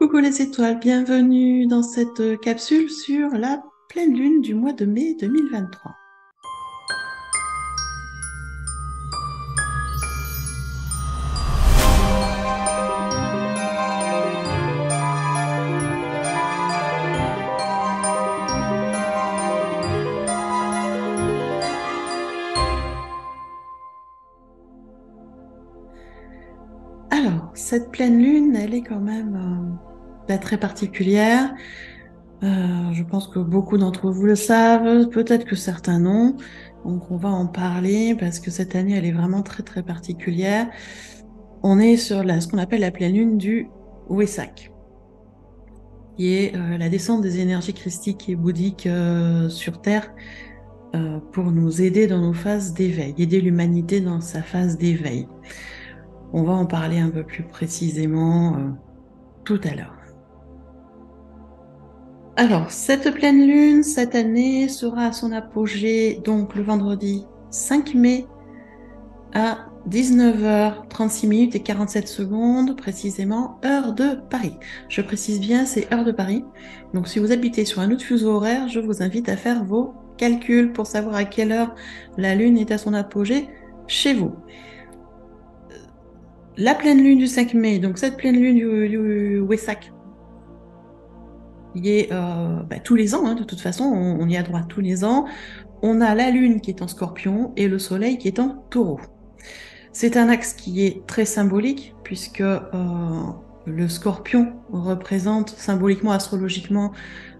Coucou les étoiles, bienvenue dans cette capsule sur la pleine lune du mois de mai 2023. Alors, cette pleine lune, elle est quand même très particulière. Je pense que beaucoup d'entre vous le savent, peut-être que certains non. Donc, on va en parler parce que cette année, elle est vraiment très particulière. On est sur ce qu'on appelle la pleine lune du Wesak, qui est la descente des énergies christiques et bouddhiques sur Terre pour nous aider dans nos phases d'éveil, aider l'humanité dans sa phase d'éveil. On va en parler un peu plus précisément tout à l'heure. Alors, cette pleine lune, cette année, sera à son apogée donc le vendredi 5 mai à 19h36 et 47 secondes, précisément, heure de Paris. Je précise bien, c'est heure de Paris. Donc, si vous habitez sur un autre fuseau horaire, je vous invite à faire vos calculs pour savoir à quelle heure la lune est à son apogée chez vous. La pleine lune du 5 mai, donc cette pleine lune du Wesak, qui est tous les ans, de toute façon, on y a droit tous les ans. On a la lune qui est en Scorpion et le soleil qui est en Taureau. C'est un axe qui est très symbolique puisque le Scorpion représente symboliquement, astrologiquement,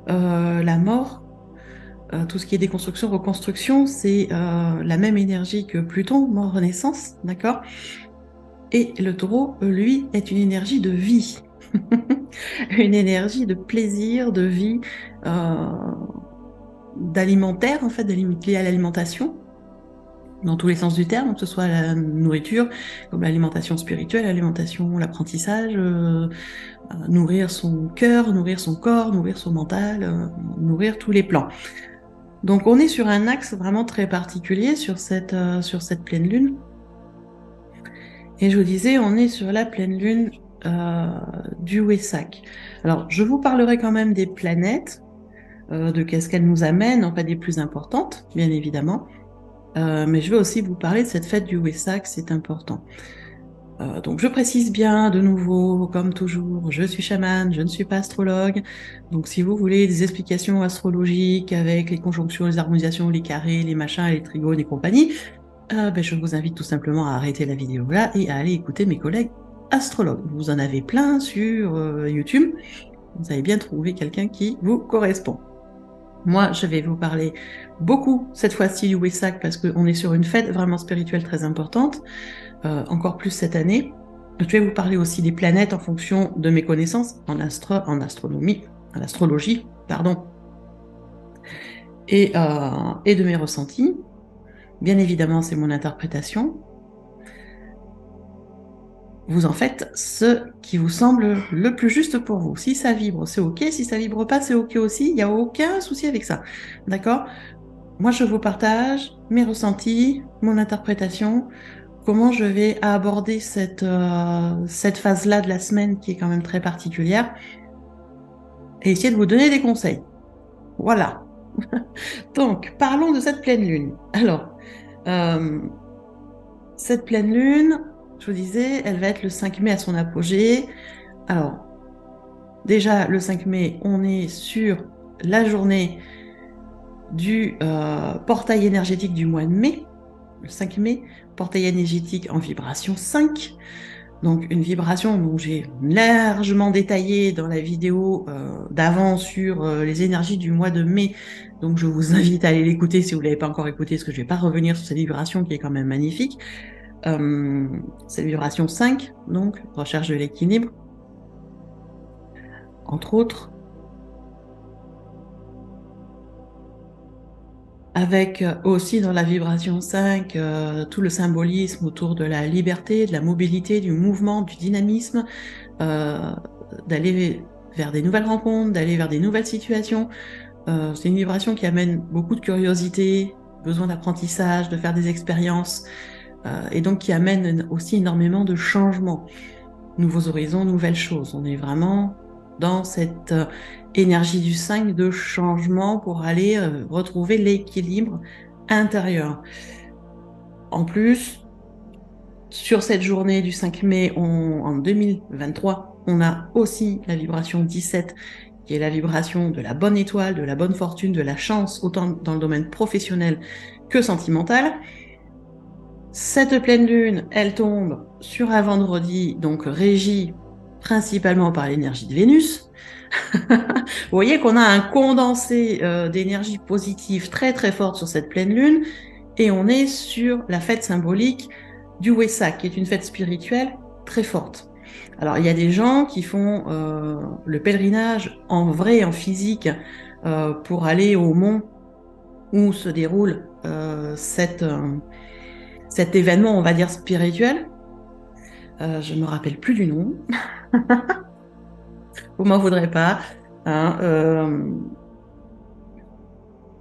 la mort. Tout ce qui est déconstruction, reconstruction, c'est la même énergie que Pluton, mort-renaissance, d'accord? Et le Taureau, lui, est une énergie de vie. Une énergie de plaisir, de vie, d'alimentaire, en fait, liée à l'alimentation, dans tous les sens du terme, que ce soit la nourriture, comme l'alimentation spirituelle, l'alimentation, l'apprentissage, nourrir son cœur, nourrir son corps, nourrir son mental, nourrir tous les plans. Donc on est sur un axe vraiment très particulier sur cette pleine lune. Et je vous disais, on est sur la pleine lune du Wesak. Alors, je vous parlerai quand même des planètes, de qu'est-ce qu'elles nous amènent, en fait des plus importantes, bien évidemment. Mais je vais aussi vous parler de cette fête du Wesak, c'est important. Donc je précise bien, de nouveau, comme toujours, je suis chamane, je ne suis pas astrologue. Donc si vous voulez des explications astrologiques avec les conjonctions, les harmonisations, les carrés, les machins, les trigones et compagnie, je vous invite tout simplement à arrêter la vidéo là et à aller écouter mes collègues astrologues. Vous en avez plein sur YouTube. Vous avez bien trouvé quelqu'un qui vous correspond. Moi, je vais vous parler beaucoup cette fois-ci du Wesak parce qu'on est sur une fête vraiment spirituelle très importante, encore plus cette année. Je vais vous parler aussi des planètes en fonction de mes connaissances en astronomie, en astrologie, pardon, et de mes ressentis. Bien évidemment, c'est mon interprétation. Vous en faites ce qui vous semble le plus juste pour vous. Si ça vibre, c'est OK. Si ça vibre pas, c'est OK aussi. Il n'y a aucun souci avec ça. D'accord? Moi, je vous partage mes ressentis, mon interprétation, comment je vais aborder cette phase-là de la semaine qui est quand même très particulière et essayer de vous donner des conseils. Voilà. Donc, parlons de cette pleine lune. Alors, cette pleine lune, je vous disais, elle va être le 5 mai à son apogée. Alors, déjà, le 5 mai, on est sur la journée du portail énergétique du mois de mai. Le 5 mai, portail énergétique en vibration 5. Donc, une vibration dont j'ai largement détaillé dans la vidéo d'avant sur les énergies du mois de mai. Donc, je vous invite à aller l'écouter si vous ne l'avez pas encore écouté, parce que je ne vais pas revenir sur cette vibration qui est quand même magnifique. Cette vibration 5, donc, recherche de l'équilibre, entre autres, avec aussi dans la vibration 5 tout le symbolisme autour de la liberté, de la mobilité, du mouvement, du dynamisme, d'aller vers des nouvelles rencontres, d'aller vers des nouvelles situations. C'est une vibration qui amène beaucoup de curiosité, besoin d'apprentissage, de faire des expériences, et donc qui amène aussi énormément de changements, nouveaux horizons, nouvelles choses. On est vraiment dans cette énergie du 5 de changement pour aller retrouver l'équilibre intérieur. En plus, sur cette journée du 5 mai en 2023, on a aussi la vibration 17, qui est la vibration de la bonne étoile, de la bonne fortune, de la chance, autant dans le domaine professionnel que sentimental. Cette pleine lune, elle tombe sur un vendredi, donc régie principalement par l'énergie de Vénus. Vous voyez qu'on a un condensé d'énergie positive très très forte sur cette pleine lune, et on est sur la fête symbolique du Wesak, qui est une fête spirituelle très forte. Alors il y a des gens qui font le pèlerinage en vrai, en physique, pour aller au mont où se déroule cet événement, on va dire, spirituel. Je ne me rappelle plus du nom. Vous m'en voudrez pas. Hein,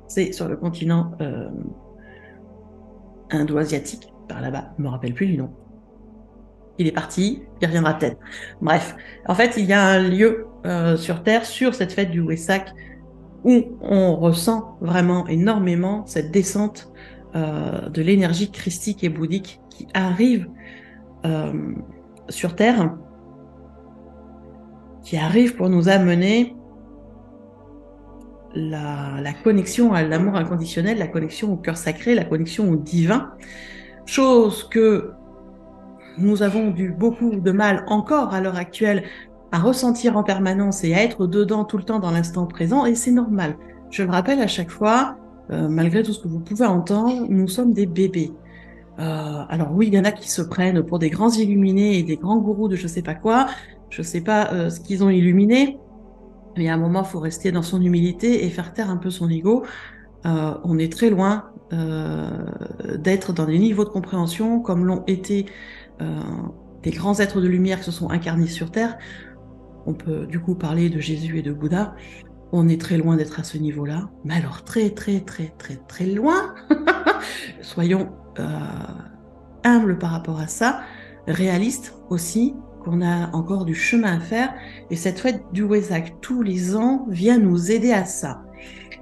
c'est sur le continent indo-asiatique, par là-bas. Je ne me rappelle plus du nom. Il est parti, il reviendra peut-être. Bref, en fait, il y a un lieu sur Terre, sur cette fête du Wesak, où on ressent vraiment énormément cette descente de l'énergie christique et bouddhique qui arrive sur Terre, qui arrive pour nous amener la connexion à l'amour inconditionnel, la connexion au cœur sacré, la connexion au divin, chose que nous avons eu beaucoup de mal encore à l'heure actuelle à ressentir en permanence et à être dedans tout le temps dans l'instant présent, et c'est normal. Je le rappelle à chaque fois, malgré tout ce que vous pouvez entendre, nous sommes des bébés. Alors oui, il y en a qui se prennent pour des grands illuminés et des grands gourous de je sais pas quoi, je sais pas ce qu'ils ont illuminé, mais à un moment, il faut rester dans son humilité et faire taire un peu son ego. On est très loin d'être dans des niveaux de compréhension comme l'ont été des grands êtres de lumière qui se sont incarnés sur Terre. On peut du coup parler de Jésus et de Bouddha. On est très loin d'être à ce niveau-là, mais alors très très très très très loin. Soyons humbles par rapport à ça, réalistes aussi, qu'on a encore du chemin à faire, et cette fête du Wesak tous les ans vient nous aider à ça.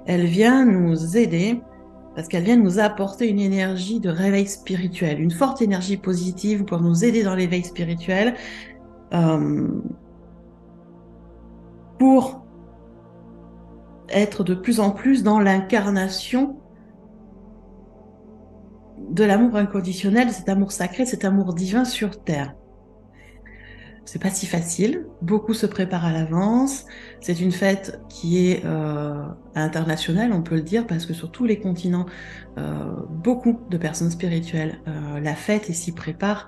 Elle vient nous aider parce qu'elle vient nous apporter une énergie de réveil spirituel, une forte énergie positive pour nous aider dans l'éveil spirituel, pour être de plus en plus dans l'incarnation de l'amour inconditionnel, cet amour sacré, cet amour divin sur Terre. C'est pas si facile, beaucoup se préparent à l'avance, c'est une fête qui est internationale, on peut le dire, parce que sur tous les continents, beaucoup de personnes spirituelles la fêtent et s'y préparent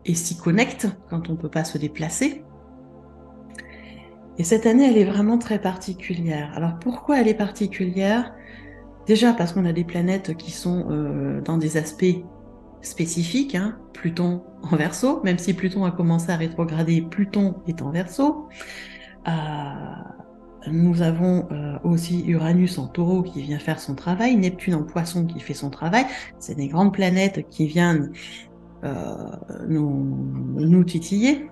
et s'y connectent quand on ne peut pas se déplacer. Et cette année, elle est vraiment très particulière. Alors pourquoi elle est particulière ? Déjà parce qu'on a des planètes qui sont dans des aspects spécifique, hein, Pluton en Verseau, même si Pluton a commencé à rétrograder, Pluton est en Verseau. Nous avons aussi Uranus en Taureau qui vient faire son travail, Neptune en Poisson qui fait son travail. C'est des grandes planètes qui viennent nous titiller,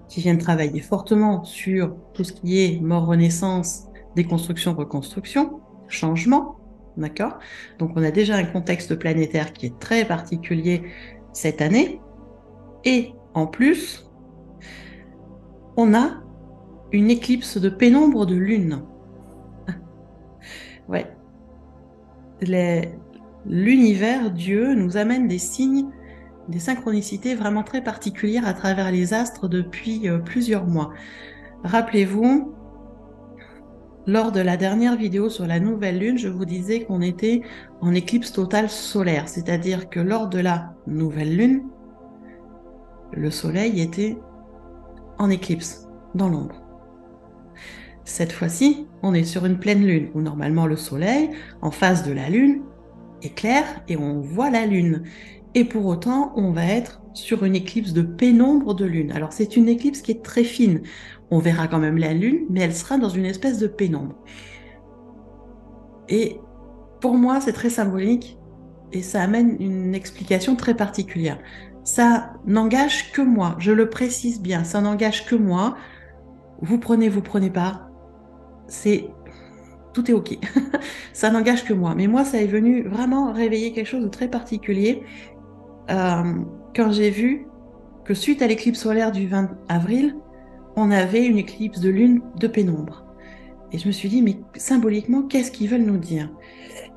qui viennent travailler fortement sur tout ce qui est mort-renaissance, déconstruction, reconstruction, changement. D'accord ? Donc on a déjà un contexte planétaire qui est très particulier cette année. Et en plus, on a une éclipse de pénombre de lune. Ouais. L'univers, Dieu, nous amène des signes, des synchronicités vraiment très particulières à travers les astres depuis plusieurs mois. Rappelez-vous, lors de la dernière vidéo sur la nouvelle lune, je vous disais qu'on était en éclipse totale solaire, c'est-à-dire que lors de la nouvelle lune, le soleil était en éclipse, dans l'ombre. Cette fois-ci, on est sur une pleine lune, où normalement le soleil, en face de la lune, est clair et on voit la lune. Et pour autant, on va être sur une éclipse de pénombre de lune. Alors c'est une éclipse qui est très fine. On verra quand même la lune, mais elle sera dans une espèce de pénombre. Et pour moi, c'est très symbolique et ça amène une explication très particulière. Ça n'engage que moi, je le précise bien, ça n'engage que moi. vous prenez pas, tout est ok. Ça n'engage que moi. Mais moi, ça est venu vraiment réveiller quelque chose de très particulier quand j'ai vu que suite à l'éclipse solaire du 20 avril, on avait une éclipse de lune de pénombre. Et je me suis dit, mais symboliquement, qu'est-ce qu'ils veulent nous dire?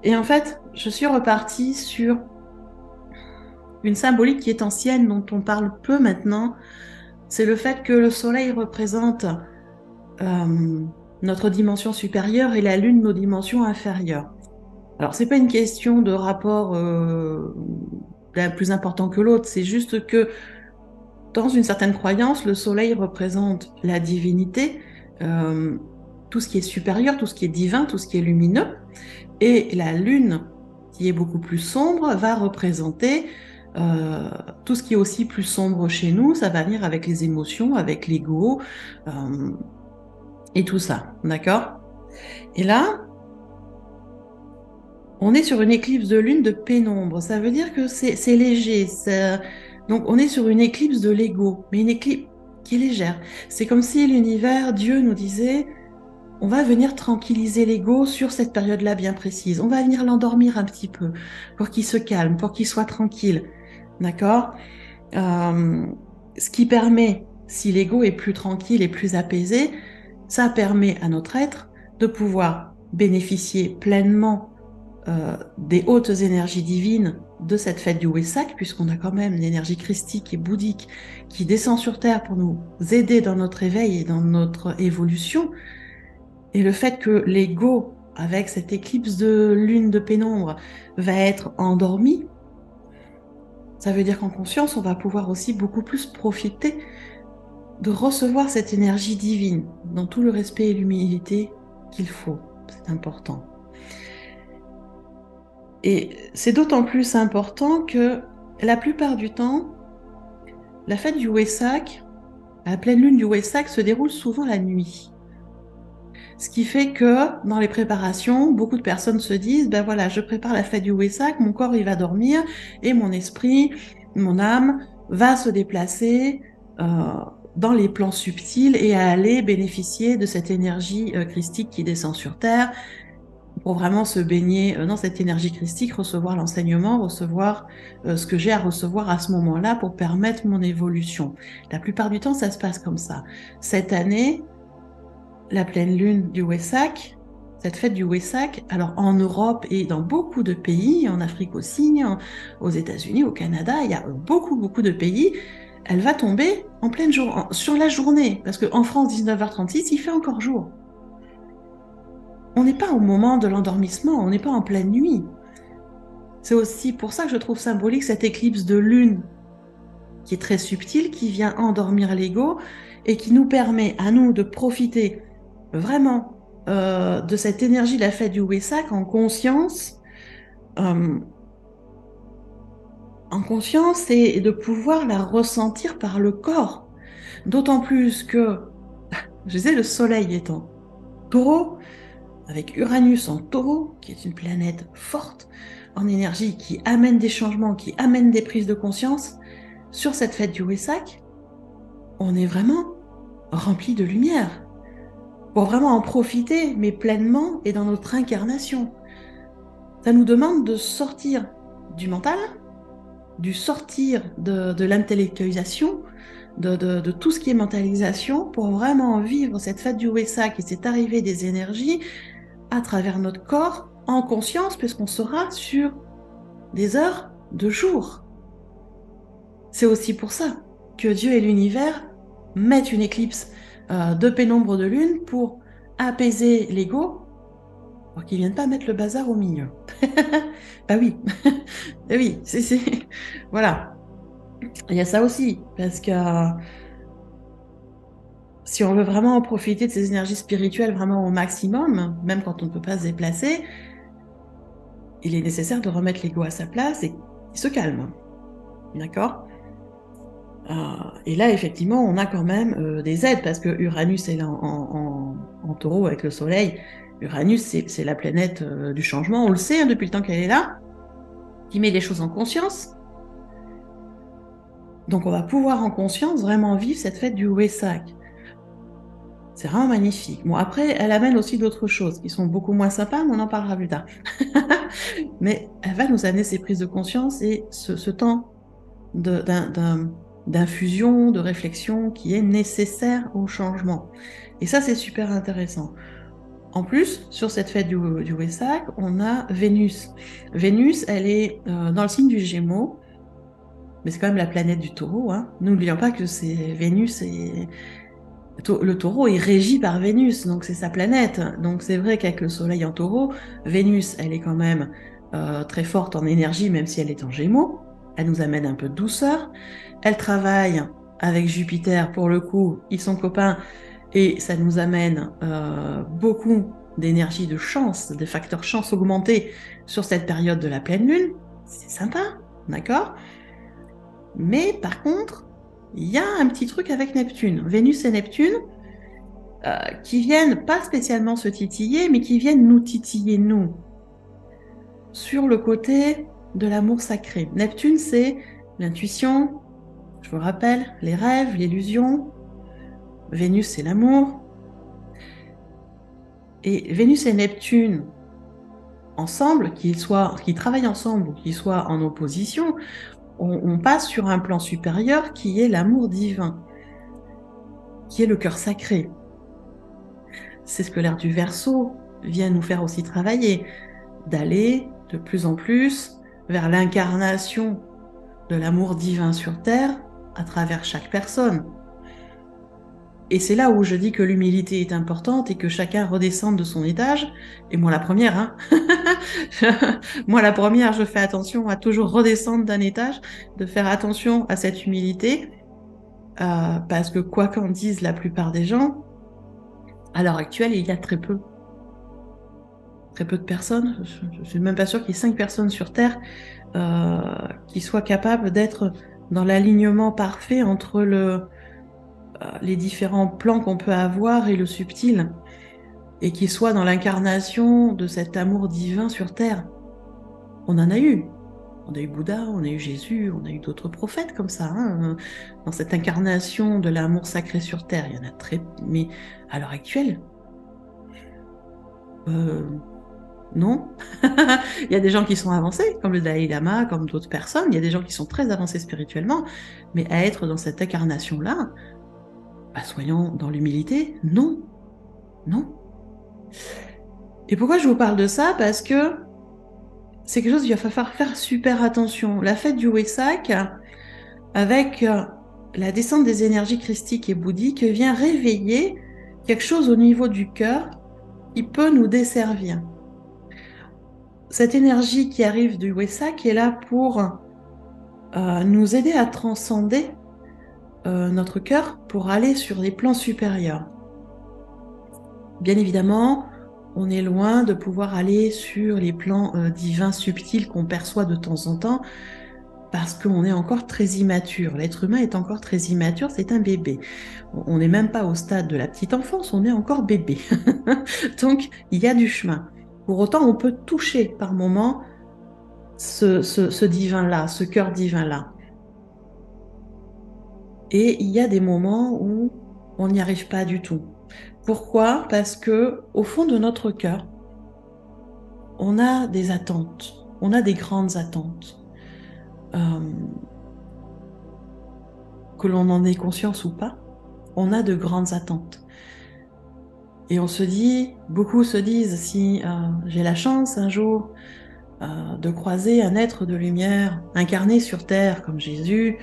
Et en fait, je suis repartie sur une symbolique qui est ancienne, dont on parle peu maintenant. C'est le fait que le soleil représente notre dimension supérieure et la lune nos dimensions inférieures. Alors, c'est pas une question de rapport l'un plus important que l'autre, c'est juste que dans une certaine croyance, le soleil représente la divinité, tout ce qui est supérieur, tout ce qui est divin, tout ce qui est lumineux, et la lune, qui est beaucoup plus sombre, va représenter tout ce qui est aussi plus sombre chez nous. Ça va venir avec les émotions, avec l'ego, et tout ça, d'accord? Et là, on est sur une éclipse de lune de pénombre. Ça veut dire que c'est léger. Donc, on est sur une éclipse de l'ego, mais une éclipse qui est légère. C'est comme si l'univers, Dieu nous disait, on va venir tranquilliser l'ego sur cette période-là bien précise. On va venir l'endormir un petit peu pour qu'il se calme, pour qu'il soit tranquille. D'accord? Ce qui permet, si l'ego est plus tranquille et plus apaisé, ça permet à notre être de pouvoir bénéficier pleinement des hautes énergies divines de cette fête du Wesak, puisqu'on a quand même l'énergie christique et bouddhique qui descend sur Terre pour nous aider dans notre éveil et dans notre évolution. Et le fait que l'ego, avec cette éclipse de lune de pénombre, va être endormi, ça veut dire qu'en conscience, on va pouvoir aussi beaucoup plus profiter de recevoir cette énergie divine dans tout le respect et l'humilité qu'il faut. C'est important. Et c'est d'autant plus important que la plupart du temps, la fête du Wesak, la pleine lune du Wesak, se déroule souvent la nuit. Ce qui fait que dans les préparations, beaucoup de personnes se disent, ben voilà, je prépare la fête du Wesak, mon corps il va dormir et mon esprit, mon âme va se déplacer dans les plans subtils et à aller bénéficier de cette énergie christique qui descend sur Terre pour vraiment se baigner dans cette énergie christique, recevoir l'enseignement, recevoir ce que j'ai à recevoir à ce moment-là pour permettre mon évolution. La plupart du temps, ça se passe comme ça. Cette année, la pleine lune du Wesak, cette fête du Wesak, alors en Europe et dans beaucoup de pays, en Afrique aussi, aux États-Unis, au Canada, il y a beaucoup de pays, elle va tomber en pleine jour, sur la journée, parce qu'en France, 19h36, il fait encore jour. On n'est pas au moment de l'endormissement, on n'est pas en pleine nuit. C'est aussi pour ça que je trouve symbolique cette éclipse de lune qui est très subtile, qui vient endormir l'ego et qui nous permet à nous de profiter vraiment de cette énergie de la fête du Wesak en conscience et de pouvoir la ressentir par le corps. D'autant plus que, je disais, le soleil est en taureau, avec Uranus en taureau, qui est une planète forte en énergie, qui amène des changements, qui amène des prises de conscience. Sur cette fête du Wesak, on est vraiment rempli de lumière pour vraiment en profiter, mais pleinement et dans notre incarnation. Ça nous demande de sortir du mental, du sortir de l'intellectualisation, de tout ce qui est mentalisation, pour vraiment vivre cette fête du Wesak et cette arrivée des énergies à travers notre corps, en conscience, puisqu'on sera sur des heures de jour. C'est aussi pour ça que Dieu et l'univers mettent une éclipse de pénombre de lune pour apaiser l'ego, pour qu'il ne vienne pas mettre le bazar au milieu. Bah oui, oui, voilà. Il y a ça aussi, parce que si on veut vraiment en profiter de ces énergies spirituelles vraiment au maximum, même quand on ne peut pas se déplacer, il est nécessaire de remettre l'ego à sa place et qu'il se calme. D'accord? Et là, effectivement, on a quand même des aides, parce que Uranus est là en taureau avec le soleil. Uranus, c'est la planète du changement, on le sait depuis le temps qu'elle est là, qui met les choses en conscience. Donc on va pouvoir en conscience vraiment vivre cette fête du Wesak. C'est vraiment magnifique. Bon, après, elle amène aussi d'autres choses qui sont beaucoup moins sympas, mais on en parlera plus tard. Mais elle va nous amener ces prises de conscience et ce temps d'infusion, de réflexion qui est nécessaire au changement. Et ça, c'est super intéressant. En plus, sur cette fête du Wesak, on a Vénus. Vénus, elle est dans le signe du Gémeaux, mais c'est quand même la planète du Taureau. Hein. N'oublions pas que c'est Vénus et le Taureau est régi par Vénus, donc c'est sa planète. Donc c'est vrai qu'avec le Soleil en Taureau, Vénus, elle est quand même très forte en énergie, même si elle est en Gémeaux. Elle nous amène un peu de douceur. Elle travaille avec Jupiter, pour le coup, ils sont copains, et ça nous amène beaucoup d'énergie de chance, des facteurs chance augmentés sur cette période de la pleine lune. C'est sympa, d'accord? Mais par contre, il y a un petit truc avec Neptune. Vénus et Neptune, qui viennent pas spécialement se titiller, mais qui viennent nous titiller, nous, sur le côté de l'amour sacré. Neptune, c'est l'intuition, je vous rappelle, les rêves, l'illusion. Vénus, c'est l'amour. Et Vénus et Neptune, ensemble, qu'ils travaillent ensemble ou qu'ils soient en opposition, on passe sur un plan supérieur qui est l'amour divin, qui est le cœur sacré. C'est ce que l'ère du Verseau vient nous faire aussi travailler, d'aller de plus en plus vers l'incarnation de l'amour divin sur Terre à travers chaque personne. Et c'est là où je dis que l'humilité est importante et que chacun redescende de son étage. Et moi la première, hein. Moi la première, je fais attention à toujours redescendre d'un étage, de faire attention à cette humilité, parce que quoi qu'en disent la plupart des gens, à l'heure actuelle, il y a très peu de personnes. Je ne suis même pas sûre qu'il y ait 5 personnes sur Terre qui soient capables d'être dans l'alignement parfait entre les différents plans qu'on peut avoir et le subtil, et qui soient dans l'incarnation de cet amour divin sur Terre. On en a eu. On a eu Bouddha, on a eu Jésus, on a eu d'autres prophètes comme ça. Hein. Dans cette incarnation de l'amour sacré sur Terre, il y en a très... Mais à l'heure actuelle, non. Il y a des gens qui sont avancés, comme le Dalai Lama, comme d'autres personnes. Il y a des gens qui sont très avancés spirituellement. Mais à être dans cette incarnation-là, bah, soyons dans l'humilité, non. Non. Et pourquoi je vous parle de ça? Parce que c'est quelque chose qu'il va falloir faire super attention. La fête du Wesak, avec la descente des énergies christiques et bouddhiques, vient réveiller quelque chose au niveau du cœur qui peut nous desservir. Cette énergie qui arrive du Wesak est là pour nous aider à transcender notre cœur pour aller sur des plans supérieurs. Bien évidemment, on est loin de pouvoir aller sur les plans divins subtils qu'on perçoit de temps en temps, parce qu'on est encore très immature. L'être humain est encore très immature, c'est un bébé. On n'est même pas au stade de la petite enfance, on est encore bébé. Donc, il y a du chemin. Pour autant, on peut toucher par moments ce divin-là, ce cœur divin-là. Et il y a des moments où on n'y arrive pas du tout. Pourquoi? Parce que au fond de notre cœur, on a des attentes, on a des grandes attentes. Que l'on en ait conscience ou pas, on a de grandes attentes. Et on se dit, beaucoup se disent, si j'ai la chance un jour de croiser un être de lumière incarné sur Terre comme Jésus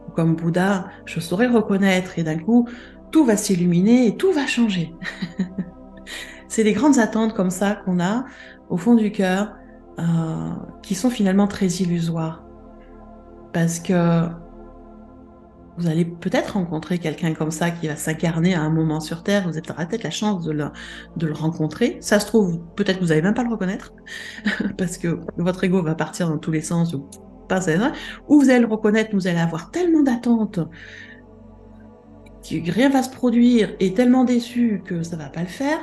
ou comme Bouddha, je saurai le reconnaître et d'un coup, tout va s'illuminer et tout va changer. C'est des grandes attentes comme ça qu'on a au fond du cœur qui sont finalement très illusoires. Parce que vous allez peut-être rencontrer quelqu'un comme ça qui va s'incarner à un moment sur Terre, vous aurez peut-être la chance de le rencontrer. Ça se trouve, peut-être que vous n'allez même pas le reconnaître, parce que votre ego va partir dans tous les sens, ou vous allez le reconnaître, vous allez avoir tellement d'attentes, que rien va se produire, et tellement déçu que ça ne va pas le faire.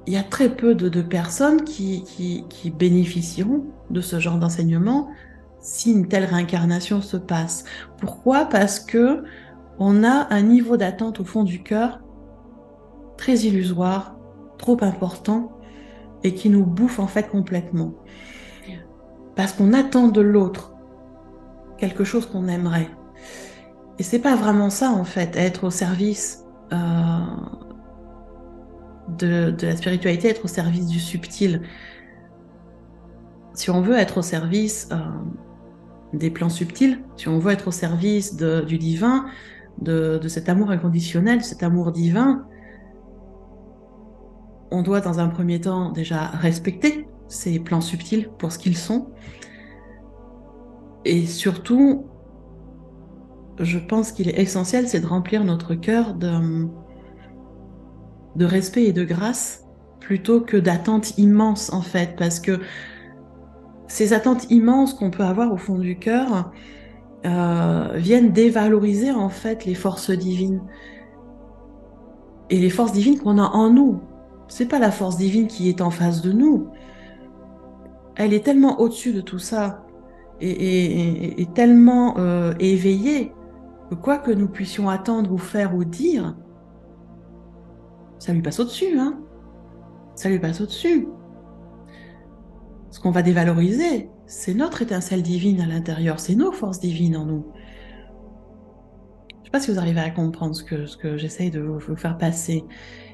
Il y a très peu de personnes qui bénéficieront de ce genre d'enseignement si une telle réincarnation se passe. Pourquoi? Parce que on a un niveau d'attente au fond du cœur très illusoire, trop important, et qui nous bouffe en fait complètement. Parce qu'on attend de l'autre quelque chose qu'on aimerait. Et c'est pas vraiment ça en fait, être au service de la spiritualité, être au service du subtil. Si on veut être au service des plans subtils, si on veut être au service du divin, de cet amour inconditionnel, cet amour divin, on doit dans un premier temps déjà respecter ces plans subtils pour ce qu'ils sont. Et surtout, je pense qu'il est essentiel, c'est de remplir notre cœur de respect et de grâce plutôt que d'attentes immenses en fait, parce que ces attentes immenses qu'on peut avoir au fond du cœur viennent dévaloriser en fait les forces divines. Et les forces divines qu'on a en nous. C'est pas la force divine qui est en face de nous. Elle est tellement au-dessus de tout ça et tellement éveillée que quoi que nous puissions attendre ou faire ou dire, ça lui passe au-dessus, hein. Ça lui passe au-dessus. Ce qu'on va dévaloriser, c'est notre étincelle divine à l'intérieur, c'est nos forces divines en nous. Je ne sais pas si vous arrivez à comprendre ce que j'essaye de vous faire passer.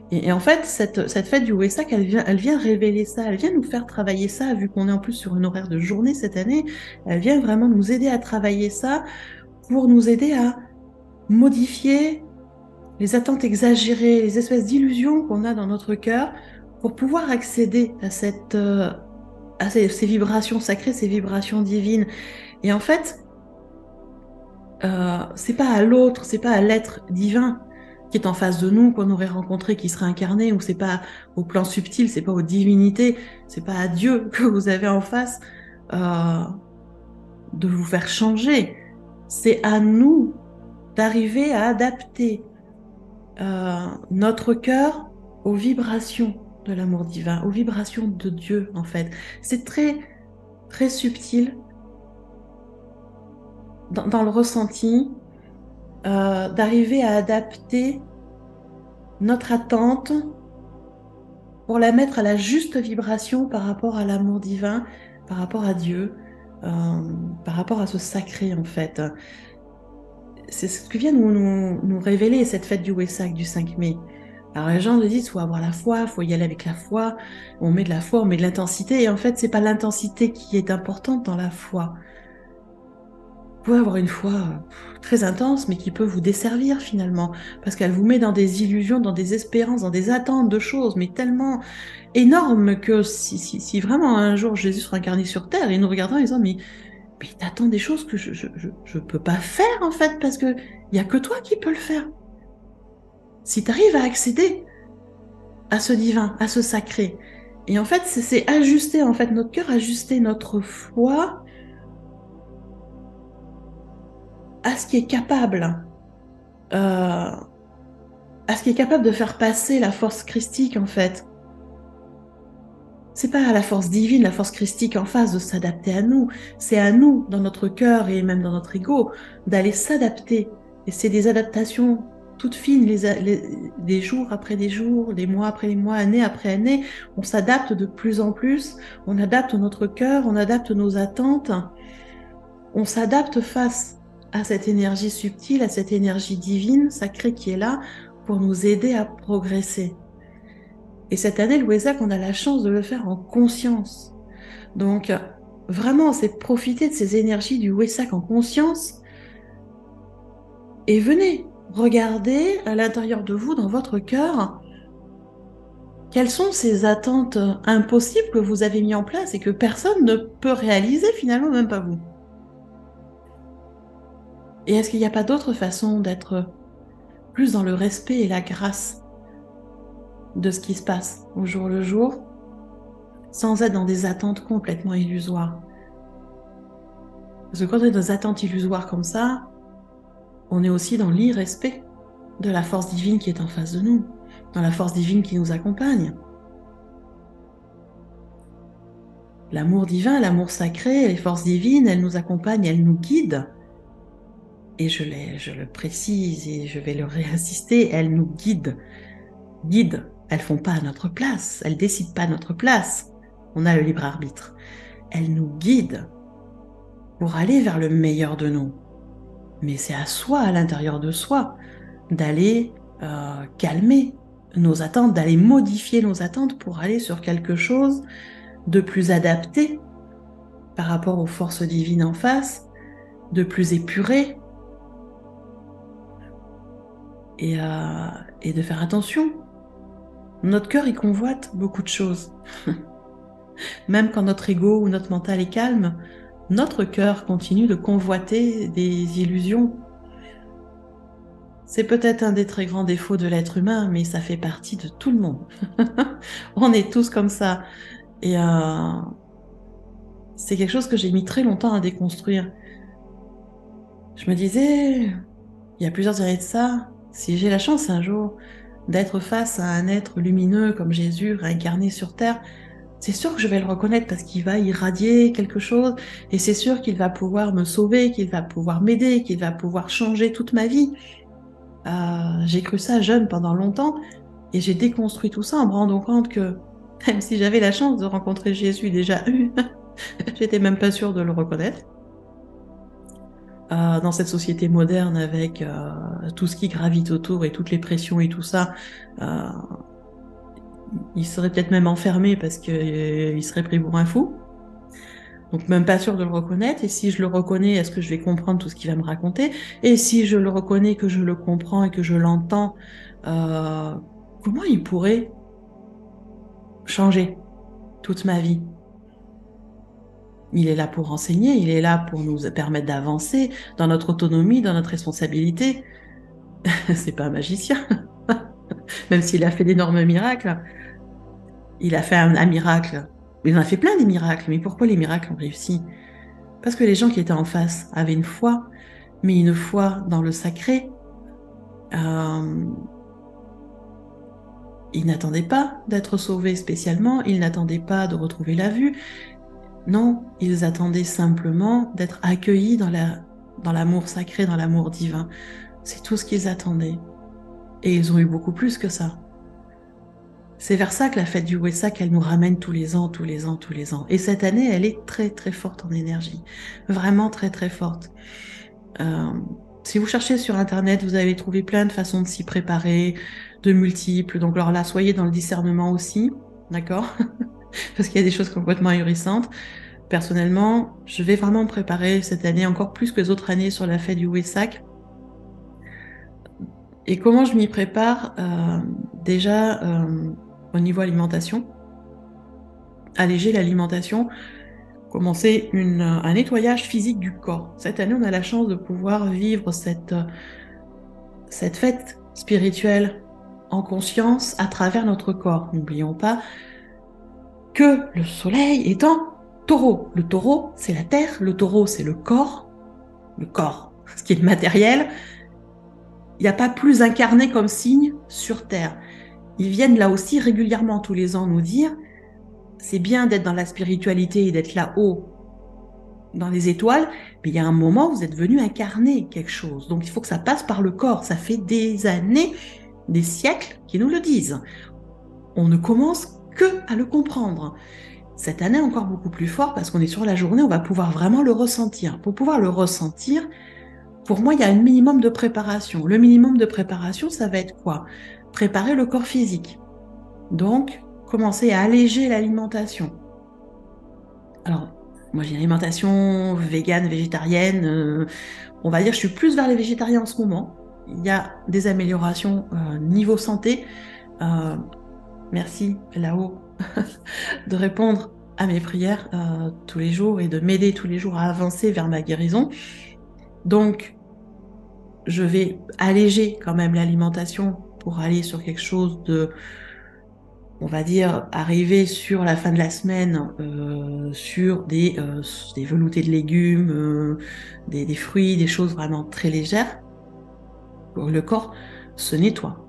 Et en fait, cette fête du Wesak, elle vient révéler ça, elle vient nous faire travailler ça, vu qu'on est en plus sur une horaire de journée cette année, elle vient vraiment nous aider à travailler ça pour nous aider à modifier les attentes exagérées, les espèces d'illusions qu'on a dans notre cœur pour pouvoir accéder à ces vibrations sacrées, ces vibrations divines. Et en fait, c'est pas à l'autre, c'est pas à l'être divin qui est en face de nous, qu'on aurait rencontré, qui serait incarné, ou c'est pas au plan subtil, c'est pas aux divinités, c'est pas à Dieu que vous avez en face de vous faire changer. C'est à nous d'arriver à adapter notre cœur aux vibrations de l'amour divin, aux vibrations de Dieu en fait. C'est très, très subtil dans le ressenti d'arriver à adapter notre attente pour la mettre à la juste vibration par rapport à l'amour divin, par rapport à Dieu, par rapport à ce sacré en fait. C'est ce que vient nous révéler cette fête du Wesak du 5 mai. Alors les gens nous disent, il faut avoir la foi, il faut y aller avec la foi, on met de la foi, on met de l'intensité, et en fait c'est pas l'intensité qui est importante dans la foi. Vous pouvez avoir une foi très intense, mais qui peut vous desservir finalement, parce qu'elle vous met dans des illusions, dans des espérances, dans des attentes de choses, mais tellement énormes que si vraiment un jour Jésus sera incarné sur Terre, il nous regardera en disant, mais t'attends des choses que je peux pas faire en fait, parce que il y a que toi qui peux le faire. Si tu arrives à accéder à ce divin, à ce sacré, et en fait c'est ajuster en fait notre cœur, ajuster notre foi à ce qui est capable, à ce qui est capable de faire passer la force christique en fait. C'est pas à la force divine, la force christique en face de s'adapter à nous, c'est à nous, dans notre cœur et même dans notre ego, d'aller s'adapter. Et c'est des adaptations toutes fines, des jours après des jours, des mois après les mois, année après année. On s'adapte de plus en plus, on adapte notre cœur, on adapte nos attentes, on s'adapte face à cette énergie subtile, à cette énergie divine, sacrée qui est là, pour nous aider à progresser. Et cette année, le Wesak, on a la chance de le faire en conscience. Donc, vraiment, c'est profiter de ces énergies du Wesak en conscience. Et venez, regardez à l'intérieur de vous, dans votre cœur, quelles sont ces attentes impossibles que vous avez mis en place et que personne ne peut réaliser finalement, même pas vous. Et est-ce qu'il n'y a pas d'autre façon d'être plus dans le respect et la grâce de ce qui se passe au jour le jour, sans être dans des attentes complètement illusoires? Parce que quand on est dans des attentes illusoires comme ça, on est aussi dans l'irrespect de la force divine qui est en face de nous, dans la force divine qui nous accompagne. L'amour divin, l'amour sacré, les forces divines, elles nous accompagnent, elles nous guident. et je le précise et je vais le réinsister, elles nous guident. Elles font pas à notre place, elles décident pas à notre place. On a le libre arbitre. Elles nous guident pour aller vers le meilleur de nous. Mais c'est à soi, à l'intérieur de soi, d'aller calmer nos attentes, d'aller modifier nos attentes pour aller sur quelque chose de plus adapté par rapport aux forces divines en face, de plus épuré, et de faire attention. Notre cœur, il convoite beaucoup de choses. Même quand notre ego ou notre mental est calme, notre cœur continue de convoiter des illusions. C'est peut-être un des très grands défauts de l'être humain, mais ça fait partie de tout le monde. On est tous comme ça. Et c'est quelque chose que j'ai mis très longtemps à déconstruire. Je me disais, il y a plusieurs années de ça, si j'ai la chance un jour d'être face à un être lumineux comme Jésus, réincarné sur Terre, c'est sûr que je vais le reconnaître parce qu'il va irradier quelque chose et c'est sûr qu'il va pouvoir me sauver, qu'il va pouvoir m'aider, qu'il va pouvoir changer toute ma vie. J'ai cru ça jeune pendant longtemps et j'ai déconstruit tout ça en me rendant compte que même si j'avais la chance de rencontrer Jésus déjà, j'étais même pas sûre de le reconnaître. Dans cette société moderne avec tout ce qui gravite autour et toutes les pressions et tout ça, il serait peut-être même enfermé parce qu'il serait pris pour un fou. Donc même pas sûr de le reconnaître. Et si je le reconnais, est-ce que je vais comprendre tout ce qu'il va me raconter? Et si je le reconnais, que je le comprends et que je l'entends, comment il pourrait changer toute ma vie? Il est là pour enseigner, il est là pour nous permettre d'avancer dans notre autonomie, dans notre responsabilité. C'est pas un magicien. Même s'il a fait d'énormes miracles. Il a fait un miracle. Il en a fait plein des miracles. Mais pourquoi les miracles ont réussi? Parce que les gens qui étaient en face avaient une foi, mais une foi dans le sacré. Ils n'attendaient pas d'être sauvés spécialement, ils n'attendaient pas de retrouver la vue. Non, ils attendaient simplement d'être accueillis dans l'amour sacré, dans l'amour divin. C'est tout ce qu'ils attendaient. Et ils ont eu beaucoup plus que ça. C'est vers ça que la fête du Wesak, elle nous ramène tous les ans. Et cette année, elle est très très forte en énergie. Vraiment très très forte. Si vous cherchez sur Internet, vous allez trouver plein de façons de s'y préparer, de multiples. Donc alors là, soyez dans le discernement aussi, d'accord? Parce qu'il y a des choses complètement ahurissantes. Personnellement, je vais vraiment me préparer cette année encore plus que les autres années sur la fête du Wesak. Et comment je m'y prépare? Déjà, au niveau alimentation, alléger l'alimentation, commencer un nettoyage physique du corps. Cette année, on a la chance de pouvoir vivre cette fête spirituelle en conscience à travers notre corps. N'oublions pas que le soleil est en taureau. Le taureau, c'est la terre, le taureau, c'est le corps, ce qui est matériel. Il n'y a pas plus incarné comme signe sur terre. Ils viennent là aussi régulièrement tous les ans nous dire c'est bien d'être dans la spiritualité et d'être là-haut dans les étoiles, mais il y a un moment où vous êtes venu incarner quelque chose. Donc il faut que ça passe par le corps. Ça fait des années, des siècles qui nous le disent. On ne commence que à le comprendre. Cette année encore beaucoup plus fort parce qu'on est sur la journée, on va pouvoir vraiment le ressentir. Pour pouvoir le ressentir, pour moi, il y a un minimum de préparation. Le minimum de préparation, ça va être quoi? Préparer le corps physique. Donc, commencer à alléger l'alimentation. Alors, moi j'ai une alimentation végane, végétarienne. On va dire je suis plus vers les végétariens en ce moment. Il y a des améliorations niveau santé. Merci là-haut de répondre à mes prières tous les jours et de m'aider tous les jours à avancer vers ma guérison. Donc, je vais alléger quand même l'alimentation pour aller sur quelque chose de, on va dire, arriver sur la fin de la semaine sur des veloutés de légumes, des fruits, des choses vraiment très légères. Le corps se nettoie.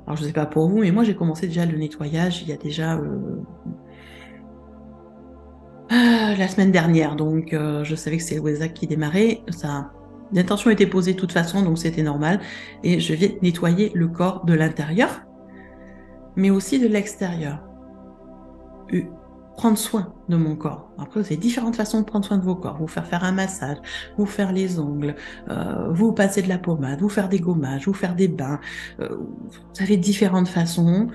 Alors je ne sais pas pour vous, mais moi j'ai commencé déjà le nettoyage il y a déjà la semaine dernière. Donc je savais que c'est le Wesak qui démarrait. Ça L'intention était posée de toute façon, donc c'était normal. Et je vais nettoyer le corps de l'intérieur, mais aussi de l'extérieur. Prendre soin de mon corps. Après, vous avez différentes façons de prendre soin de vos corps. Vous faire un massage, vous faire les ongles, vous passer de la pommade, vous faire des gommages, vous faire des bains. Vous avez différentes façons.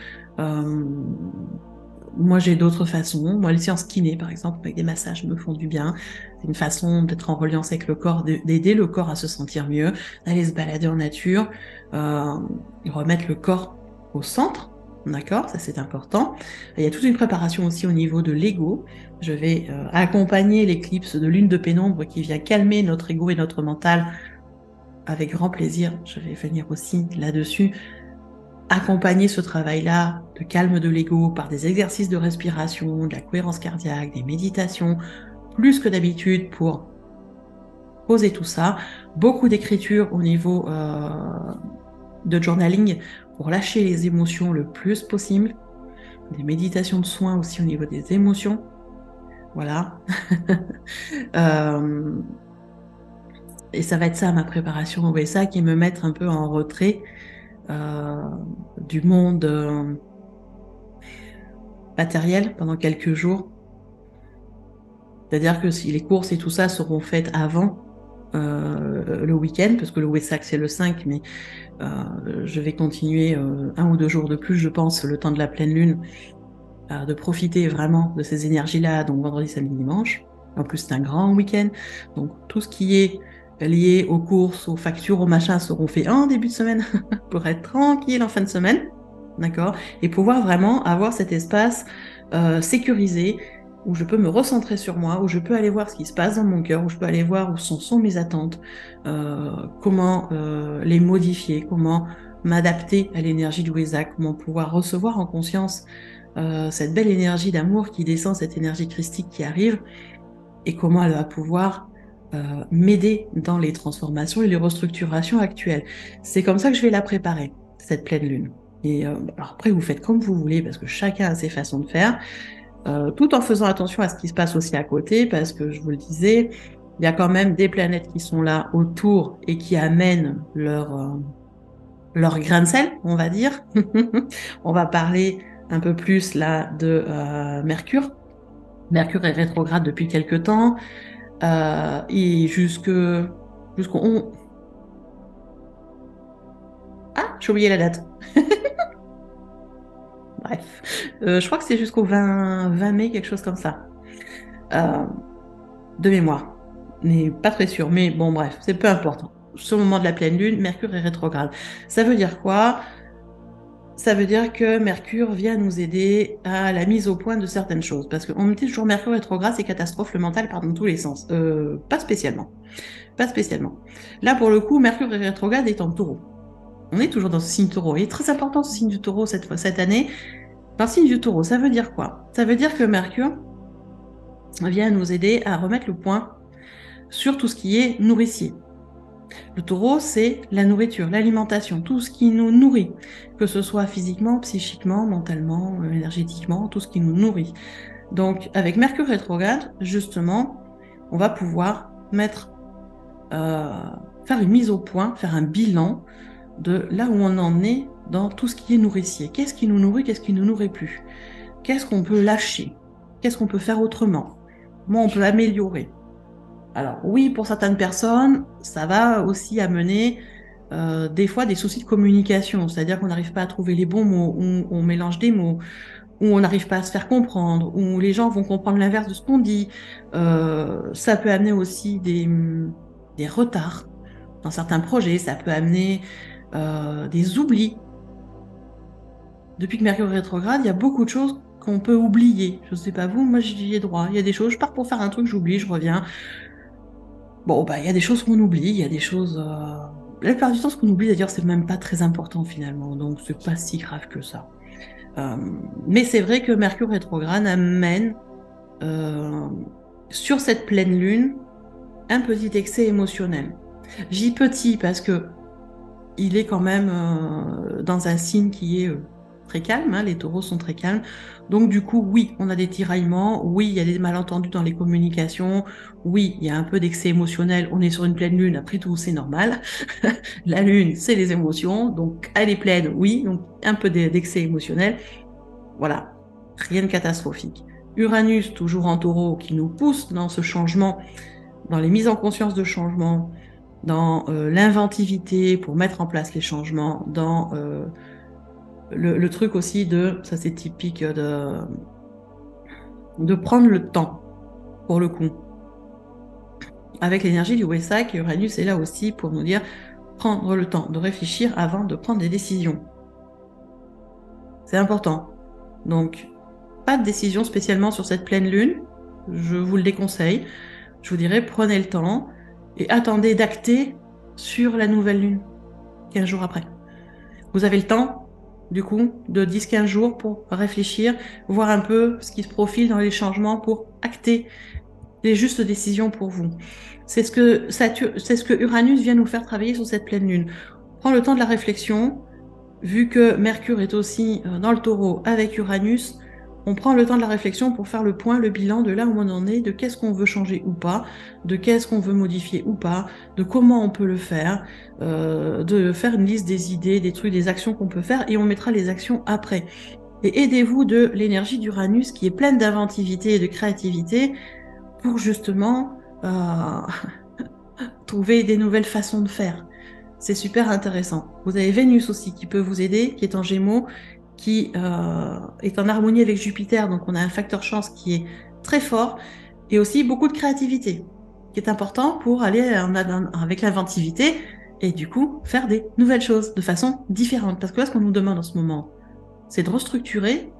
Moi, j'ai d'autres façons. Moi, les séances kiné, par exemple, avec des massages me font du bien. C'est une façon d'être en reliance avec le corps, d'aider le corps à se sentir mieux, d'aller se balader en nature, remettre le corps au centre. D'accord, ça c'est important. Il y a toute une préparation aussi au niveau de l'ego. Je vais accompagner l'éclipse de lune de pénombre qui vient calmer notre ego et notre mental. Avec grand plaisir, je vais venir aussi là-dessus accompagner ce travail-là de calme de l'ego par des exercices de respiration, de la cohérence cardiaque, des méditations, plus que d'habitude pour poser tout ça. Beaucoup d'écriture au niveau de journaling pour lâcher les émotions le plus possible. Des méditations de soins aussi au niveau des émotions. Voilà. Et ça va être ça ma préparation au ça qui me mettre un peu en retrait du monde matériel pendant quelques jours. C'est-à-dire que si les courses et tout ça seront faites avant le week-end, parce que le Wessac c'est le 5, mais je vais continuer 1 ou 2 jours de plus, je pense, le temps de la pleine lune, de profiter vraiment de ces énergies-là, donc vendredi, samedi, dimanche. En plus, c'est un grand week-end, donc tout ce qui est lié aux courses, aux factures, aux machins seront faits en début de semaine pour être tranquille en fin de semaine, d'accord, et pouvoir vraiment avoir cet espace sécurisé où je peux me recentrer sur moi, où je peux aller voir ce qui se passe dans mon cœur, où je peux aller voir où sont mes attentes, comment les modifier, comment m'adapter à l'énergie du Wesak, comment pouvoir recevoir en conscience cette belle énergie d'amour qui descend, cette énergie christique qui arrive, et comment elle va pouvoir m'aider dans les transformations et les restructurations actuelles. C'est comme ça que je vais la préparer, cette pleine lune. Et alors après, vous faites comme vous voulez, parce que chacun a ses façons de faire, tout en faisant attention à ce qui se passe aussi à côté, parce que je vous le disais, il y a quand même des planètes qui sont là autour et qui amènent leur grain de sel, on va dire. On va parler un peu plus là de Mercure. Mercure est rétrograde depuis quelque temps, et jusqu'au... Ah, j'ai oublié la date. Bref, je crois que c'est jusqu'au 20 mai, quelque chose comme ça. De mémoire. Mais pas très sûr. Mais bon, bref, c'est peu important. Sur le moment de la pleine lune, Mercure est rétrograde. Ça veut dire quoi? Ça veut dire que Mercure vient nous aider à la mise au point de certaines choses. Parce qu'on me dit toujours Mercure rétrograde, c'est catastrophe, le mental part dans tous les sens. Pas spécialement. Pas spécialement. Là, pour le coup, Mercure rétrograde est en taureau. On est toujours dans ce signe taureau. Il est très important ce signe du taureau cette année. Dans le signe du taureau, ça veut dire quoi? Ça veut dire que Mercure vient nous aider à remettre le point sur tout ce qui est nourricier. Le taureau, c'est la nourriture, l'alimentation, tout ce qui nous nourrit, que ce soit physiquement, psychiquement, mentalement, énergétiquement, tout ce qui nous nourrit. Donc, avec Mercure rétrograde, justement, on va pouvoir faire une mise au point, faire un bilan de là où on en est dans tout ce qui est nourricier. Qu'est-ce qui nous nourrit, qu'est-ce qui ne nous nourrit plus? Qu'est-ce qu'on peut lâcher? Qu'est-ce qu'on peut faire autrement? Comment on peut améliorer? Alors oui, pour certaines personnes, ça va aussi amener des fois des soucis de communication, c'est-à-dire qu'on n'arrive pas à trouver les bons mots, ou on mélange des mots, ou on n'arrive pas à se faire comprendre, ou les gens vont comprendre l'inverse de ce qu'on dit. Ça peut amener aussi des retards dans certains projets, ça peut amener des oublis. Depuis que Mercure est rétrograde, il y a beaucoup de choses qu'on peut oublier. Je ne sais pas vous, moi j'y ai droit. Il y a des choses, je pars pour faire un truc, j'oublie, je reviens. Bon, bah, il y a des choses qu'on oublie, il y a des choses... La plupart du temps, ce qu'on oublie, d'ailleurs, c'est même pas très important, finalement. Donc, c'est pas si grave que ça. Mais c'est vrai que Mercure rétrograde amène, sur cette pleine lune, un petit excès émotionnel. J'y petit parce que il est quand même dans un signe qui est très calmes, hein, les taureaux sont très calmes. Donc du coup, oui, on a des tiraillements, oui, il y a des malentendus dans les communications, oui, il y a un peu d'excès émotionnel, on est sur une pleine lune, après tout, c'est normal. La lune, c'est les émotions, donc elle est pleine, oui, donc un peu d'excès émotionnel. Voilà, rien de catastrophique. Uranus, toujours en taureau, qui nous pousse dans ce changement, dans les mises en conscience de changement, dans l'inventivité pour mettre en place les changements, dans le truc aussi de, ça c'est typique de prendre le temps, pour le coup. Avec l'énergie du Wesak, Uranus est là aussi pour nous dire prendre le temps de réfléchir avant de prendre des décisions. C'est important. Donc, pas de décision spécialement sur cette pleine lune, je vous le déconseille. Je vous dirais, prenez le temps et attendez d'acter sur la nouvelle lune, 15 jours après. Vous avez le temps, du coup, de 10-15 jours pour réfléchir, voir un peu ce qui se profile dans les changements pour acter les justes décisions pour vous. C'est ce que Uranus vient nous faire travailler sur cette pleine lune. Prends le temps de la réflexion, vu que Mercure est aussi dans le taureau avec Uranus, on prend le temps de la réflexion pour faire le point, le bilan de là où on en est, de qu'est-ce qu'on veut changer ou pas, de qu'est-ce qu'on veut modifier ou pas, de comment on peut le faire, de faire une liste des idées, des trucs, des actions qu'on peut faire, et on mettra les actions après. Et aidez-vous de l'énergie d'Uranus qui est pleine d'inventivité et de créativité pour justement trouver des nouvelles façons de faire. C'est super intéressant. Vous avez Vénus aussi qui peut vous aider, qui est en Gémeaux, qui est en harmonie avec Jupiter, donc on a un facteur chance qui est très fort, et aussi beaucoup de créativité, qui est important pour aller avec l'inventivité, et du coup faire des nouvelles choses de façon différente. Parce que là, ce qu'on nous demande en ce moment, c'est de restructurer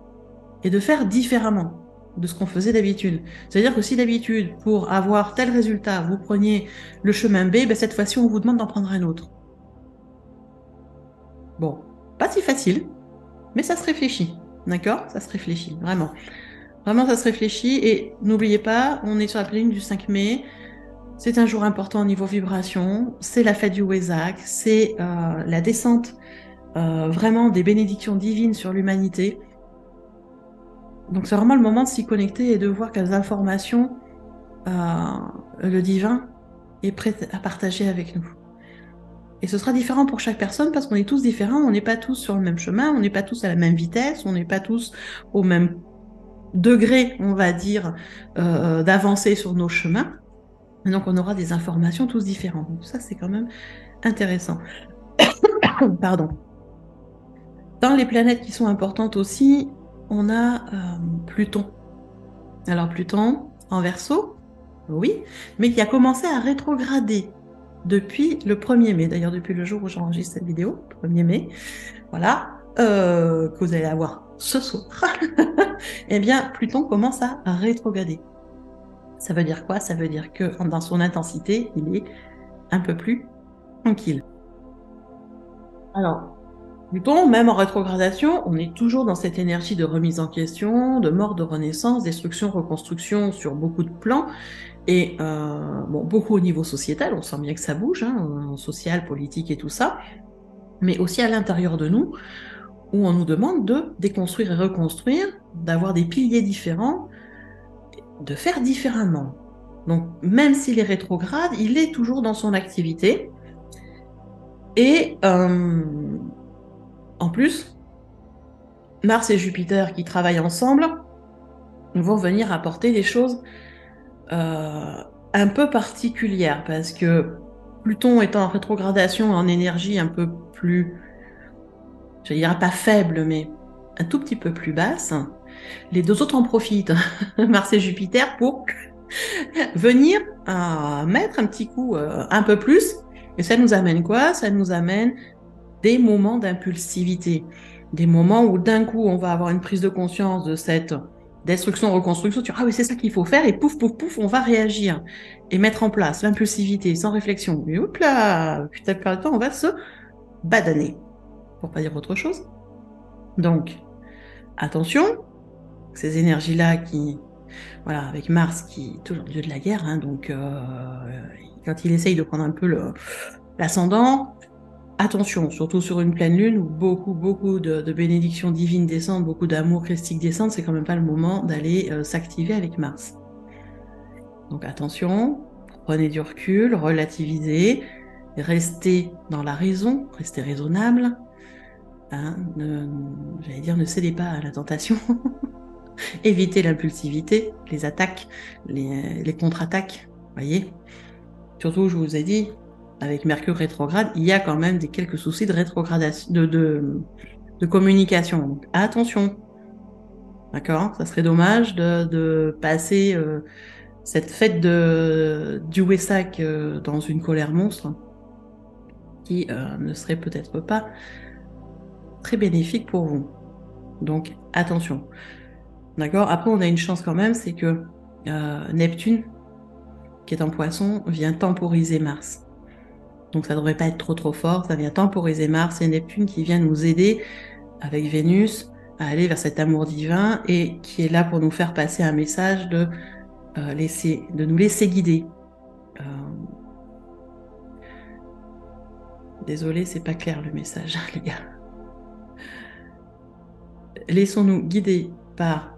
et de faire différemment de ce qu'on faisait d'habitude. C'est-à-dire que si d'habitude, pour avoir tel résultat, vous preniez le chemin B, ben cette fois-ci, on vous demande d'en prendre un autre. Bon, pas si facile, mais ça se réfléchit, d'accord? Ça se réfléchit, vraiment. Vraiment, ça se réfléchit, et n'oubliez pas, on est sur la pleine lune du 5 mai, c'est un jour important au niveau vibration, c'est la fête du Wesak, c'est la descente vraiment des bénédictions divines sur l'humanité. Donc c'est vraiment le moment de s'y connecter et de voir quelles informations le divin est prêt à partager avec nous. Et ce sera différent pour chaque personne parce qu'on est tous différents, on n'est pas tous sur le même chemin, on n'est pas tous à la même vitesse, on n'est pas tous au même degré, on va dire, d'avancer sur nos chemins. Et donc on aura des informations tous différentes. Donc ça, c'est quand même intéressant. Pardon. Dans les planètes qui sont importantes aussi, on a Pluton. Alors Pluton en Verseau, oui, mais qui a commencé à rétrograder depuis le 1er mai, d'ailleurs depuis le jour où j'enregistre cette vidéo, 1er mai, voilà, que vous allez avoir ce soir, eh bien Pluton commence à rétrograder. Ça veut dire quoi? Ça veut dire que dans son intensité, il est un peu plus tranquille. Alors, Pluton, même en rétrogradation, on est toujours dans cette énergie de remise en question, de mort, de renaissance, destruction, reconstruction sur beaucoup de plans. Et bon, beaucoup au niveau sociétal, on sent bien que ça bouge, hein, social, politique et tout ça, mais aussi à l'intérieur de nous, où on nous demande de déconstruire et reconstruire, d'avoir des piliers différents, de faire différemment. Donc, même s'il est rétrograde, il est toujours dans son activité. Et en plus, Mars et Jupiter qui travaillent ensemble vont venir apporter des choses un peu particulières, parce que Pluton étant en rétrogradation en énergie un peu plus, je dirais pas faible, mais un tout petit peu plus basse, les deux autres en profitent, Mars et Jupiter, pour venir mettre un petit coup un peu plus. Et ça nous amène quoi? Ça nous amène des moments d'impulsivité, des moments où d'un coup on va avoir une prise de conscience de cette destruction, reconstruction, tu dis, ah oui, c'est ça qu'il faut faire, et pouf, pouf, pouf, on va réagir et mettre en place l'impulsivité sans réflexion. Et hop là, puis t'as pas le temps, on va se badaner, pour pas dire autre chose. Donc, attention, ces énergies-là qui, voilà, avec Mars qui est toujours le dieu de la guerre, hein, donc quand il essaye de prendre un peu l'ascendant, attention, surtout sur une pleine lune où beaucoup de bénédictions divines descendent, beaucoup d'amour christique descendent, c'est quand même pas le moment d'aller s'activer avec Mars. Donc attention, prenez du recul, relativisez, restez dans la raison, restez raisonnable. Hein, j'allais dire, ne cédez pas à la tentation. Évitez l'impulsivité, les attaques, les contre-attaques, voyez. Surtout, je vous ai dit, avec Mercure rétrograde, il y a quand même quelques soucis de rétrogradation, de communication. Donc, attention, d'accord? Ça serait dommage de passer cette fête du Wessac dans une colère monstre qui ne serait peut-être pas très bénéfique pour vous. Donc, attention. D'accord? Après, on a une chance quand même, c'est que Neptune, qui est en Poisson, vient temporiser Mars. Donc ça ne devrait pas être trop fort, ça vient temporiser Mars et Neptune qui vient nous aider avec Vénus à aller vers cet amour divin et qui est là pour nous faire passer un message de nous laisser guider. Désolée, c'est pas clair le message, les gars. Laissons-nous guider par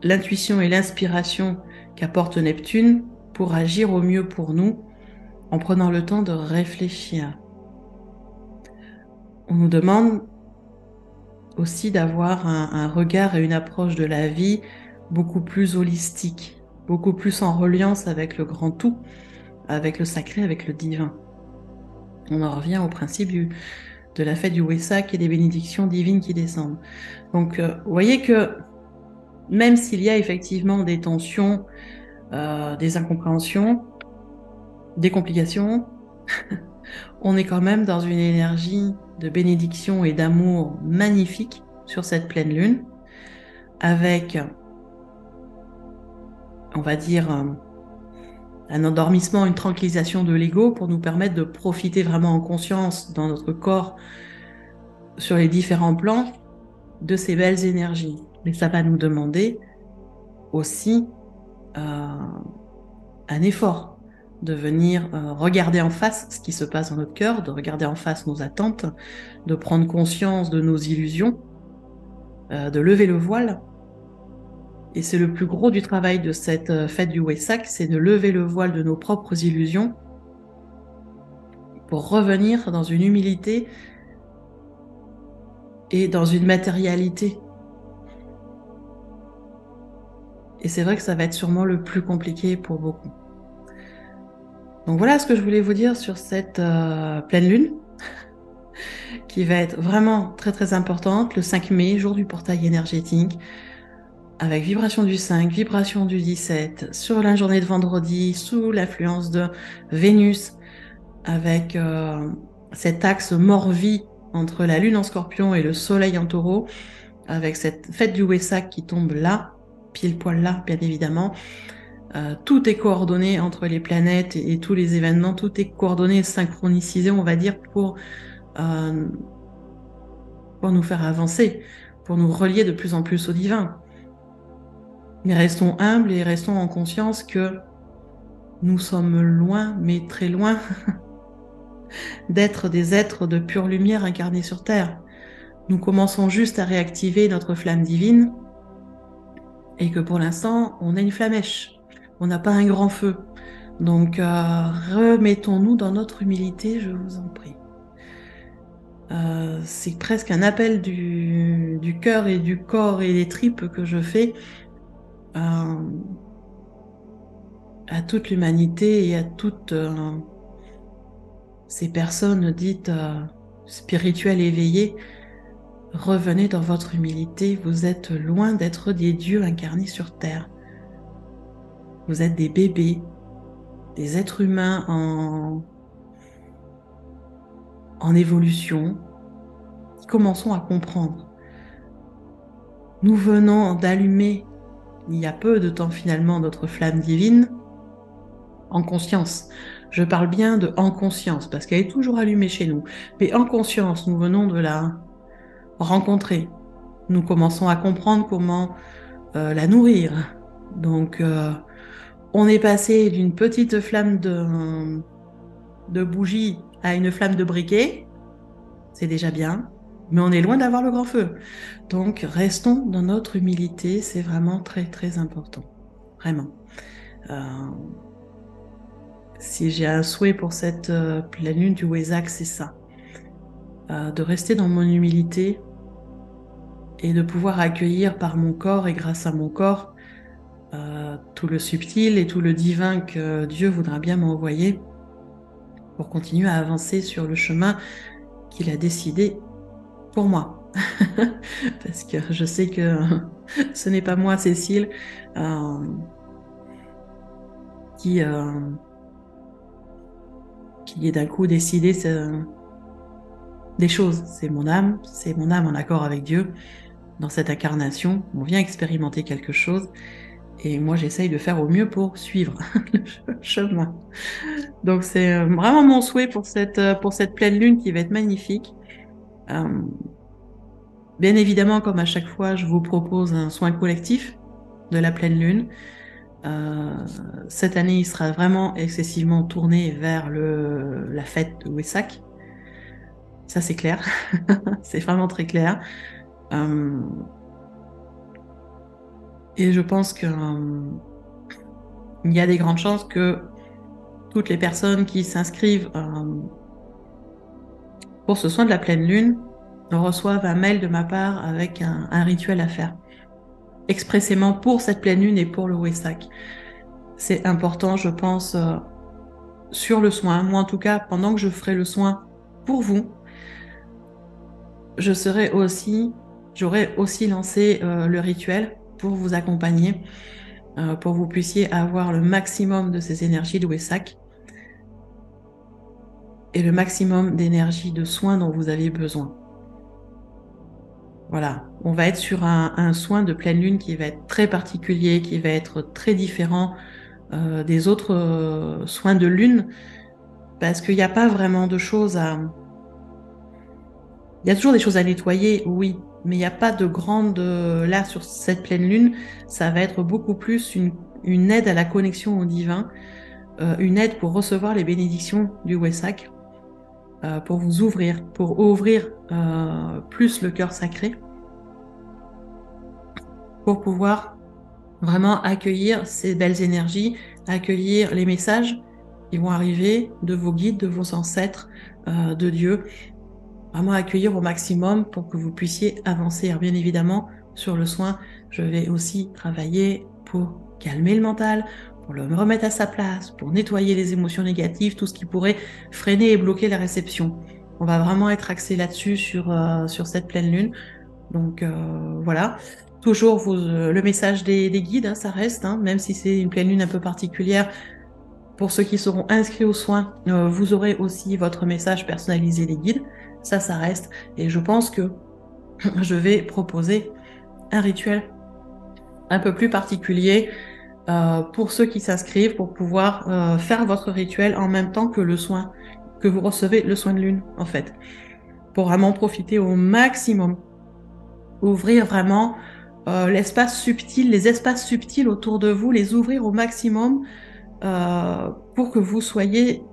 l'intuition et l'inspiration qu'apporte Neptune pour agir au mieux pour nous en prenant le temps de réfléchir. On nous demande aussi d'avoir un regard et une approche de la vie beaucoup plus holistique, beaucoup plus en reliance avec le grand tout, avec le sacré, avec le divin. On en revient au principe de la fête du Wessac et des bénédictions divines qui descendent. Donc, vous voyez que même s'il y a effectivement des tensions, des incompréhensions, des complications, on est quand même dans une énergie de bénédiction et d'amour magnifique sur cette pleine lune, avec, on va dire, un endormissement, une tranquillisation de l'ego pour nous permettre de profiter vraiment en conscience dans notre corps sur les différents plans de ces belles énergies. Mais ça va nous demander aussi un effort de venir regarder en face ce qui se passe dans notre cœur, de regarder en face nos attentes, de prendre conscience de nos illusions, de lever le voile. Et c'est le plus gros du travail de cette fête du Wessac, c'est de lever le voile de nos propres illusions pour revenir dans une humilité et dans une matérialité. Et c'est vrai que ça va être sûrement le plus compliqué pour beaucoup. Donc voilà ce que je voulais vous dire sur cette pleine lune, qui va être vraiment très importante, le 5 mai, jour du portail énergétique, avec vibration du 5, vibration du 17, sur la journée de vendredi, sous l'influence de Vénus, avec cet axe mort-vie entre la lune en scorpion et le soleil en taureau, avec cette fête du Wessac qui tombe là, pile poil là, bien évidemment. Tout est coordonné entre les planètes et tous les événements, tout est coordonné et synchronisé, on va dire, pour nous faire avancer, pour nous relier de plus en plus au divin. Mais restons humbles et restons en conscience que nous sommes loin, mais très loin, d'être des êtres de pure lumière incarnés sur Terre. Nous commençons juste à réactiver notre flamme divine et que pour l'instant, on a une flamèche. On n'a pas un grand feu. Donc, remettons-nous dans notre humilité, je vous en prie. C'est presque un appel du cœur et du corps et des tripes que je fais à toute l'humanité et à toutes ces personnes dites spirituelles éveillées. Revenez dans votre humilité, vous êtes loin d'être des dieux incarnés sur Terre. Vous êtes des bébés, des êtres humains en évolution, qui commençons à comprendre. Nous venons d'allumer, il y a peu de temps finalement, notre flamme divine, en conscience. Je parle bien de en conscience, parce qu'elle est toujours allumée chez nous. Mais en conscience, nous venons de la rencontrer. Nous commençons à comprendre comment la nourrir. Donc, on est passé d'une petite flamme de bougie à une flamme de briquet. c'est déjà bien, mais on est loin d'avoir le grand feu. Donc, restons dans notre humilité, c'est vraiment très, très important. Vraiment. Si j'ai un souhait pour cette pleine lune du Wesak, c'est ça. De rester dans mon humilité et de pouvoir accueillir par mon corps et grâce à mon corps tout le subtil et tout le divin que Dieu voudra bien m'envoyer pour continuer à avancer sur le chemin qu'il a décidé pour moi. Parce que je sais que ce n'est pas moi, Cécile, qui est d'un coup décidé des choses. C'est mon âme en accord avec Dieu. Dans cette incarnation, on vient expérimenter quelque chose et moi j'essaye de faire au mieux pour suivre le chemin. Donc c'est vraiment mon souhait pour cette pleine lune qui va être magnifique. Bien évidemment, comme à chaque fois, je vous propose un soin collectif de la pleine lune. Cette année, il sera vraiment excessivement tourné vers la fête de Wesak. Ça, c'est clair. C'est vraiment très clair. Et je pense qu'il y a des grandes chances que toutes les personnes qui s'inscrivent pour ce soin de la pleine lune reçoivent un mail de ma part avec un rituel à faire, expressément pour cette pleine lune et pour le Wesak. C'est important, je pense, sur le soin. Moi, en tout cas, pendant que je ferai le soin pour vous, j'aurais aussi lancé le rituel pour vous accompagner, pour que vous puissiez avoir le maximum de ces énergies de Wesak et le maximum d'énergie de soins dont vous avez besoin. Voilà, on va être sur un soin de pleine lune qui va être très particulier, qui va être très différent des autres soins de lune, parce qu'il n'y a pas vraiment de choses à... Il y a toujours des choses à nettoyer, oui, mais il n'y a pas de grande... Là, sur cette pleine lune, ça va être beaucoup plus une aide à la connexion au divin, une aide pour recevoir les bénédictions du Wesak, pour vous ouvrir, pour ouvrir plus le cœur sacré, pour pouvoir vraiment accueillir ces belles énergies, accueillir les messages qui vont arriver de vos guides, de vos ancêtres, de Dieu. Vraiment accueillir au maximum pour que vous puissiez avancer. Alors bien évidemment, sur le soin, je vais aussi travailler pour calmer le mental, pour le remettre à sa place, pour nettoyer les émotions négatives, tout ce qui pourrait freiner et bloquer la réception. On va vraiment être axé là-dessus sur cette pleine lune. Donc voilà. Toujours le message des guides, hein, ça reste, hein, même si c'est une pleine lune un peu particulière. Pour ceux qui seront inscrits aux soins, vous aurez aussi votre message personnalisé des guides. Ça reste. Et je pense que je vais proposer un rituel un peu plus particulier pour ceux qui s'inscrivent, pour pouvoir faire votre rituel en même temps que le soin, que vous recevez le soin de lune, en fait. Pour vraiment profiter au maximum. Ouvrir vraiment l'espace subtil, les espaces subtils autour de vous, les ouvrir au maximum pour que vous soyez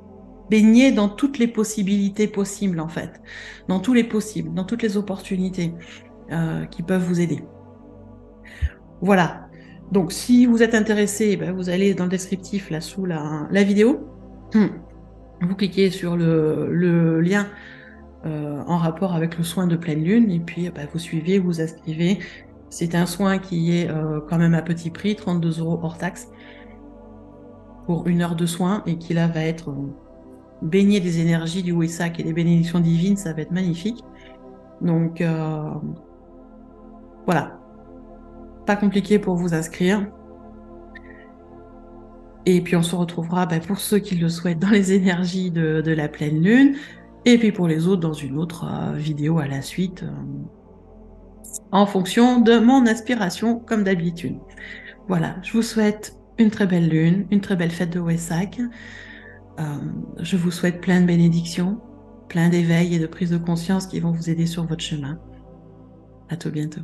baignés dans toutes les possibilités possibles, en fait. Dans tous les possibles, dans toutes les opportunités qui peuvent vous aider. Voilà. Donc, si vous êtes intéressé, ben, vous allez dans le descriptif, là, sous la vidéo. Vous cliquez sur le lien en rapport avec le soin de pleine lune, et puis bah, vous suivez, vous inscrivez. C'est un soin qui est quand même à petit prix, 32 € hors taxe, pour 1 heure de soin, et qui là va être baigné des énergies du Wesak et des bénédictions divines, ça va être magnifique. Donc voilà, pas compliqué pour vous inscrire. Et puis on se retrouvera bah, pour ceux qui le souhaitent dans les énergies de la pleine lune, et puis pour les autres dans une autre vidéo à la suite, en fonction de mon inspiration, comme d'habitude. Voilà, je vous souhaite une très belle lune, une très belle fête de Wesak. Je vous souhaite plein de bénédictions, plein d'éveil et de prise de conscience qui vont vous aider sur votre chemin. À tout bientôt.